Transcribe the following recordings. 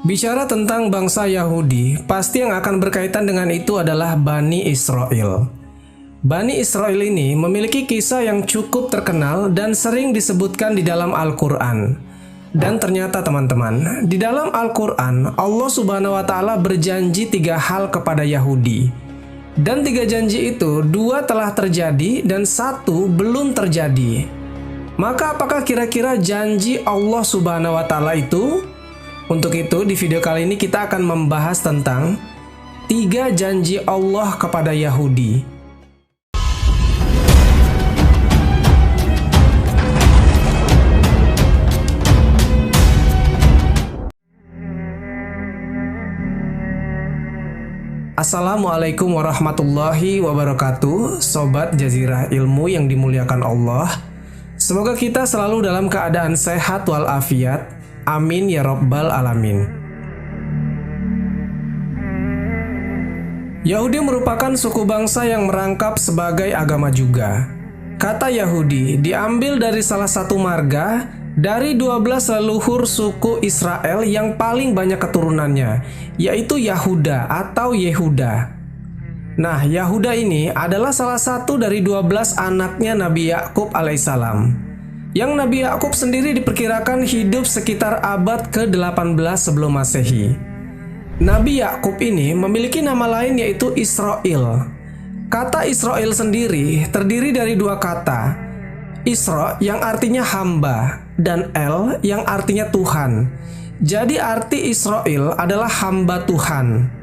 Bicara tentang bangsa Yahudi, pasti yang akan berkaitan dengan itu adalah Bani Israel. Bani Israel ini memiliki kisah yang cukup terkenal dan sering disebutkan di dalam Al-Quran. Dan ternyata teman-teman, di dalam Al-Quran, Allah Subhanahu wa Ta'ala berjanji 3 hal kepada Yahudi. Dan 3 janji itu, 2 telah terjadi dan 1 belum terjadi. Maka apakah kira-kira janji Allah Subhanahu wa Ta'ala itu? Untuk itu, di video kali ini kita akan membahas tentang 3 janji Allah kepada Yahudi. Assalamualaikum warahmatullahi wabarakatuh, Sobat Jazirah Ilmu yang dimuliakan Allah. Semoga kita selalu dalam keadaan sehat walafiat. Amin ya Rabbal Alamin. Yahudi merupakan suku bangsa yang merangkap sebagai agama juga. Kata Yahudi diambil dari salah satu marga dari 12 leluhur suku Israel yang paling banyak keturunannya, yaitu Yahuda atau Yehuda. Nah, Yahuda ini adalah salah satu dari 12 anaknya Nabi Yakub alaihissalam. Yang Nabi Yakub sendiri diperkirakan hidup sekitar abad ke-18 sebelum Masehi. Nabi Yakub ini memiliki nama lain yaitu Israel. Kata Israel sendiri terdiri dari 2 kata. Isra yang artinya hamba dan El yang artinya Tuhan. Jadi arti Israel adalah hamba Tuhan.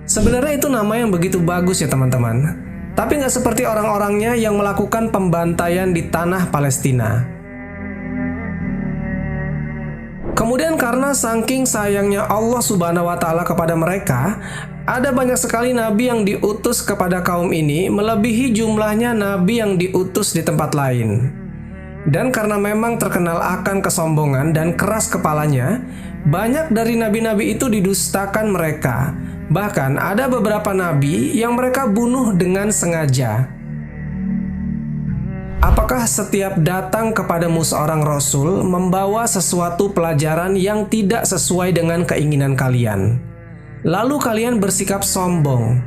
Sebenarnya itu nama yang begitu bagus ya teman-teman. Tapi nggak seperti orang-orangnya yang melakukan pembantaian di tanah Palestina. Kemudian karena saking sayangnya Allah Subhanahu wa Ta'ala kepada mereka, ada banyak sekali nabi yang diutus kepada kaum ini melebihi jumlahnya nabi yang diutus di tempat lain. Dan karena memang terkenal akan kesombongan dan keras kepalanya, banyak dari nabi-nabi itu didustakan mereka. Bahkan ada beberapa nabi yang mereka bunuh dengan sengaja. Apakah setiap datang kepadamu seorang rasul membawa sesuatu pelajaran yang tidak sesuai dengan keinginan kalian? Lalu kalian bersikap sombong.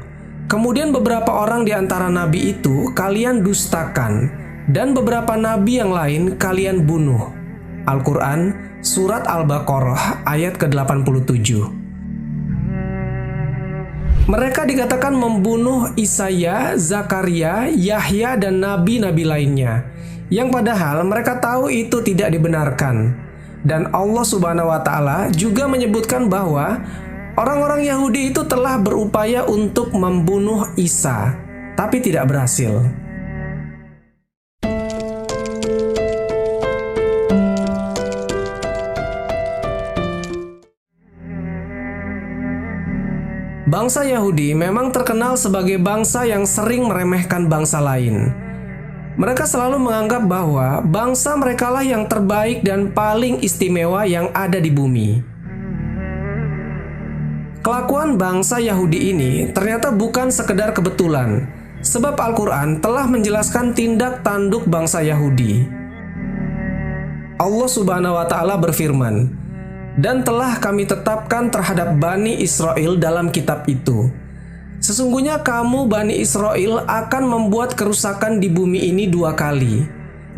Kemudian beberapa orang di antara nabi itu kalian dustakan, dan beberapa nabi yang lain kalian bunuh. Al-Quran, Surat Al-Baqarah, ayat ke-87. Mereka dikatakan membunuh Isaya, Zakaria, Yahya, dan nabi-nabi lainnya, yang padahal mereka tahu itu tidak dibenarkan. Dan Allah Subhanahu wa Ta'ala juga menyebutkan bahwa orang-orang Yahudi itu telah berupaya untuk membunuh Isa, tapi tidak berhasil. Bangsa Yahudi memang terkenal sebagai bangsa yang sering meremehkan bangsa lain. Mereka selalu menganggap bahwa bangsa merekalah yang terbaik dan paling istimewa yang ada di bumi. Kelakuan bangsa Yahudi ini ternyata bukan sekedar kebetulan, sebab Al-Quran telah menjelaskan tindak tanduk bangsa Yahudi. Allah Subhanahu wa Ta'ala berfirman, "Dan telah kami tetapkan terhadap Bani Israel dalam kitab itu. Sesungguhnya kamu Bani Israel akan membuat kerusakan di bumi ini 2 kali.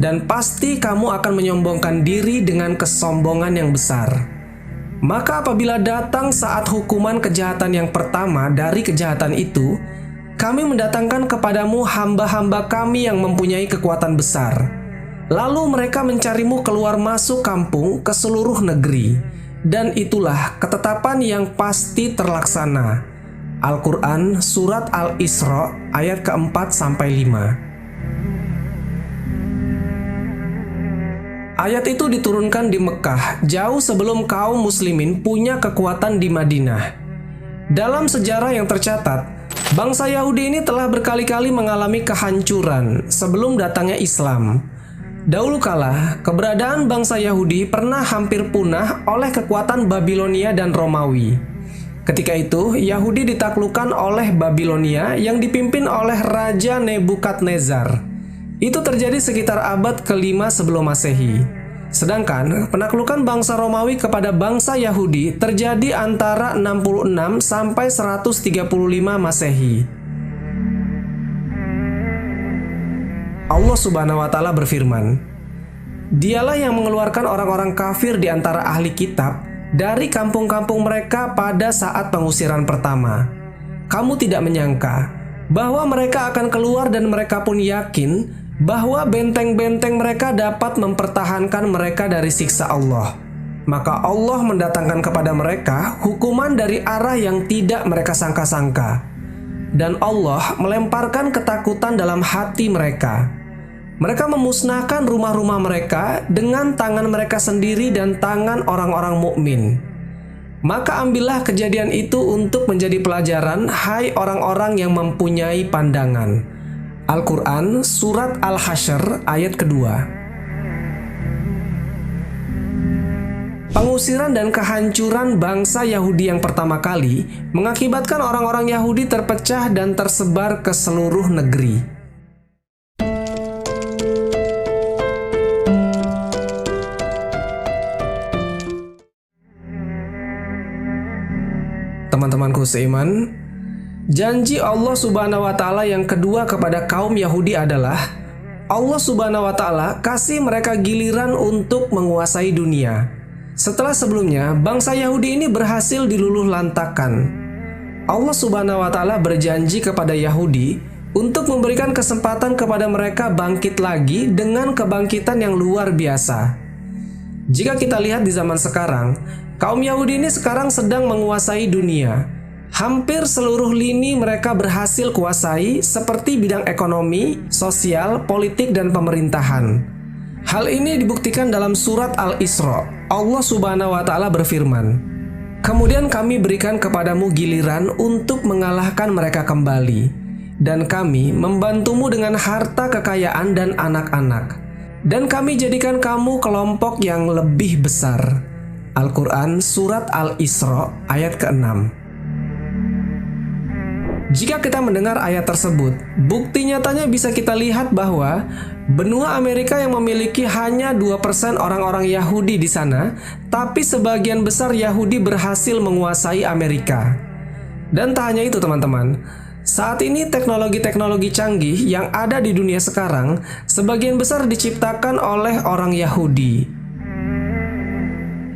Dan pasti kamu akan menyombongkan diri dengan kesombongan yang besar. Maka apabila datang saat hukuman kejahatan yang pertama dari kejahatan itu, kami mendatangkan kepadamu hamba-hamba kami yang mempunyai kekuatan besar. Lalu mereka mencarimu keluar masuk kampung ke seluruh negeri. Dan itulah ketetapan yang pasti terlaksana." Al-Quran, Surat Al-Isra, ayat ke-4-5. Ayat itu diturunkan di Mekah, jauh sebelum kaum muslimin punya kekuatan di Madinah. Dalam sejarah yang tercatat, bangsa Yahudi ini telah berkali-kali mengalami kehancuran sebelum datangnya Islam. Dahulu kala, keberadaan bangsa Yahudi pernah hampir punah oleh kekuatan Babilonia dan Romawi. Ketika itu, Yahudi ditaklukkan oleh Babilonia yang dipimpin oleh Raja Nebukadnezar. Itu terjadi sekitar abad ke-5 sebelum Masehi. Sedangkan penaklukan bangsa Romawi kepada bangsa Yahudi terjadi antara 66 sampai 135 Masehi. Allah Subhanahu wa taala berfirman, "Dialah yang mengeluarkan orang-orang kafir di antara ahli kitab dari kampung-kampung mereka pada saat pengusiran pertama. Kamu tidak menyangka bahwa mereka akan keluar dan mereka pun yakin bahwa benteng-benteng mereka dapat mempertahankan mereka dari siksa Allah. Maka Allah mendatangkan kepada mereka hukuman dari arah yang tidak mereka sangka-sangka. Dan Allah melemparkan ketakutan dalam hati mereka. Mereka memusnahkan rumah-rumah mereka dengan tangan mereka sendiri dan tangan orang-orang mukmin. Maka ambillah kejadian itu untuk menjadi pelajaran, hai orang-orang yang mempunyai pandangan." Al-Quran Surat Al-Hasyr ayat kedua. Pengusiran dan kehancuran bangsa Yahudi yang pertama kali mengakibatkan orang-orang Yahudi terpecah dan tersebar ke seluruh negeri. Teman-temanku seiman, janji Allah Subhanahu wa taala yang kedua kepada kaum Yahudi adalah Allah Subhanahu wa taala kasih mereka giliran untuk menguasai dunia. Setelah sebelumnya bangsa Yahudi ini berhasil diluluhlantakkan. Allah Subhanahu wa taala berjanji kepada Yahudi untuk memberikan kesempatan kepada mereka bangkit lagi dengan kebangkitan yang luar biasa. Jika kita lihat di zaman sekarang, kaum Yahudi ini sekarang sedang menguasai dunia. Hampir seluruh lini mereka berhasil kuasai, seperti bidang ekonomi, sosial, politik, dan pemerintahan. Hal ini dibuktikan dalam surat Al-Isra. Allah Subhanahu wa taala berfirman, "Kemudian kami berikan kepadamu giliran untuk mengalahkan mereka kembali, dan kami membantumu dengan harta kekayaan dan anak-anak, dan kami jadikan kamu kelompok yang lebih besar." Al-Quran Surat Al-Isra ayat ke-6. Jika kita mendengar ayat tersebut, bukti nyatanya bisa kita lihat bahwa benua Amerika yang memiliki hanya 2% orang-orang Yahudi di sana, tapi sebagian besar Yahudi berhasil menguasai Amerika. Dan tak hanya itu teman-teman, saat ini teknologi-teknologi canggih yang ada di dunia sekarang, sebagian besar diciptakan oleh orang Yahudi.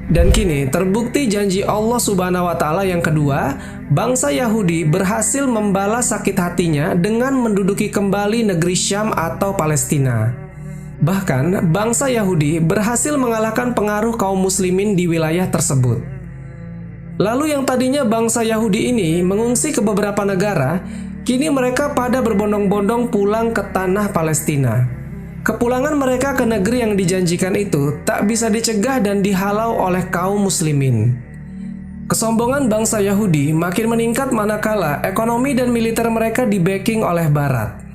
Dan kini terbukti janji Allah Subhanahu wa taala yang kedua, bangsa Yahudi berhasil membalas sakit hatinya dengan menduduki kembali negeri Syam atau Palestina. Bahkan bangsa Yahudi berhasil mengalahkan pengaruh kaum muslimin di wilayah tersebut. Lalu yang tadinya bangsa Yahudi ini mengungsi ke beberapa negara, kini mereka pada berbondong-bondong pulang ke tanah Palestina. Kepulangan mereka ke negeri yang dijanjikan itu tak bisa dicegah dan dihalau oleh kaum muslimin. Kesombongan bangsa Yahudi makin meningkat manakala ekonomi dan militer mereka di-backing oleh Barat.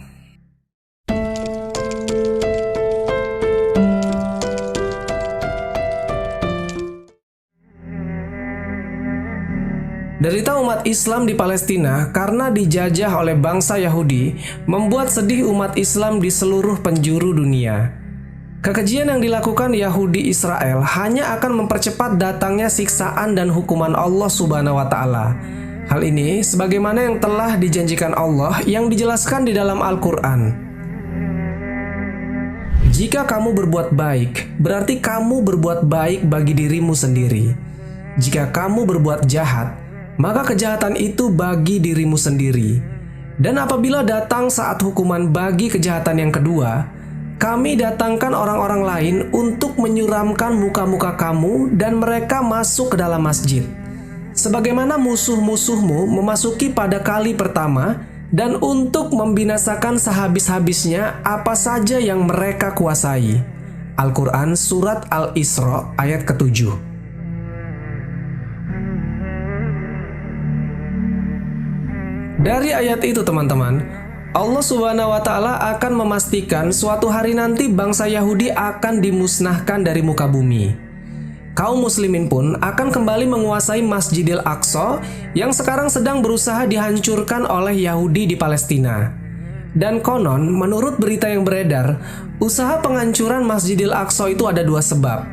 Derita umat Islam di Palestina karena dijajah oleh bangsa Yahudi membuat sedih umat Islam di seluruh penjuru dunia. Kekejian yang dilakukan Yahudi Israel hanya akan mempercepat datangnya siksaan dan hukuman Allah Subhanahu wa taala. Hal ini sebagaimana yang telah dijanjikan Allah yang dijelaskan di dalam Al-Qur'an. Jika kamu berbuat baik, berarti kamu berbuat baik bagi dirimu sendiri. Jika kamu berbuat jahat, maka kejahatan itu bagi dirimu sendiri. Dan apabila datang saat hukuman bagi kejahatan yang kedua, kami datangkan orang-orang lain untuk menyuramkan muka-muka kamu dan mereka masuk ke dalam masjid. Sebagaimana musuh-musuhmu memasuki pada kali pertama, dan untuk membinasakan sehabis-habisnya apa saja yang mereka kuasai. Al-Quran Surat Al-Isra ayat ke-7. Dari ayat itu teman-teman, Allah Subhanahu wa taala akan memastikan suatu hari nanti bangsa Yahudi akan dimusnahkan dari muka bumi. Kaum muslimin pun akan kembali menguasai Masjidil Aqsa yang sekarang sedang berusaha dihancurkan oleh Yahudi di Palestina. Dan konon, menurut berita yang beredar, usaha penghancuran Masjidil Aqsa itu ada dua sebab.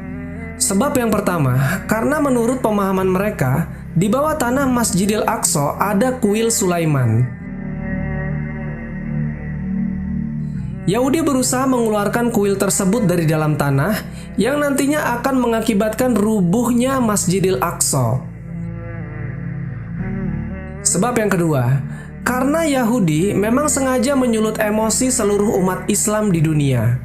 Sebab yang pertama, karena menurut pemahaman mereka, di bawah tanah Masjidil Aqsa ada kuil Sulaiman. Yahudi berusaha mengeluarkan kuil tersebut dari dalam tanah yang nantinya akan mengakibatkan rubuhnya Masjidil Aqsa. Sebab yang kedua, karena Yahudi memang sengaja menyulut emosi seluruh umat Islam di dunia.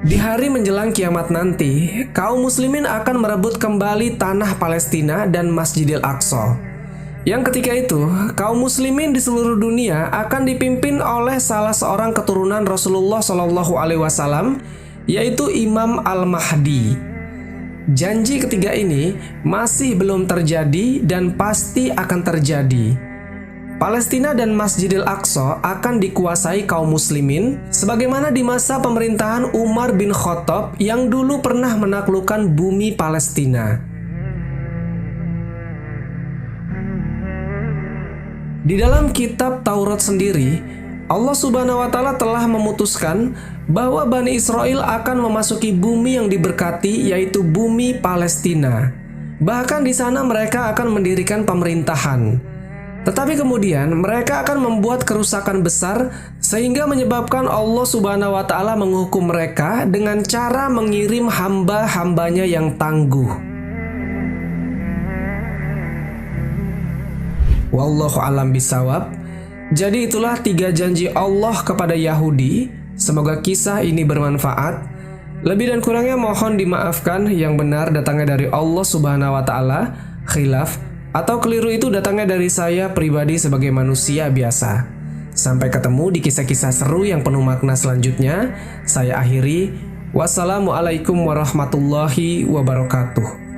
Di hari menjelang kiamat nanti, kaum muslimin akan merebut kembali tanah Palestina dan Masjidil Aqsa. Yang ketika itu, kaum muslimin di seluruh dunia akan dipimpin oleh salah seorang keturunan Rasulullah SAW, yaitu Imam Al-Mahdi. Janji ketiga ini masih belum terjadi dan pasti akan terjadi. Palestina dan Masjidil Aqsa akan dikuasai kaum muslimin sebagaimana di masa pemerintahan Umar bin Khattab yang dulu pernah menaklukkan bumi Palestina. Di dalam kitab Taurat sendiri, Allah Subhanahu wa Ta'ala telah memutuskan bahwa Bani Israel akan memasuki bumi yang diberkati, yaitu bumi Palestina. Bahkan di sana mereka akan mendirikan pemerintahan. Tetapi kemudian mereka akan membuat kerusakan besar sehingga menyebabkan Allah Subhanahu wa Ta'ala menghukum mereka dengan cara mengirim hamba-hambanya yang tangguh. Wallahu a'lam bishawab. Jadi itulah 3 janji Allah kepada Yahudi. Semoga kisah ini bermanfaat. Lebih dan kurangnya mohon dimaafkan. Yang benar datangnya dari Allah Subhanahu wa Ta'ala. Khilaf atau keliru itu datangnya dari saya pribadi sebagai manusia biasa. Sampai ketemu di kisah-kisah seru yang penuh makna selanjutnya. Saya akhiri. Wassalamualaikum warahmatullahi wabarakatuh.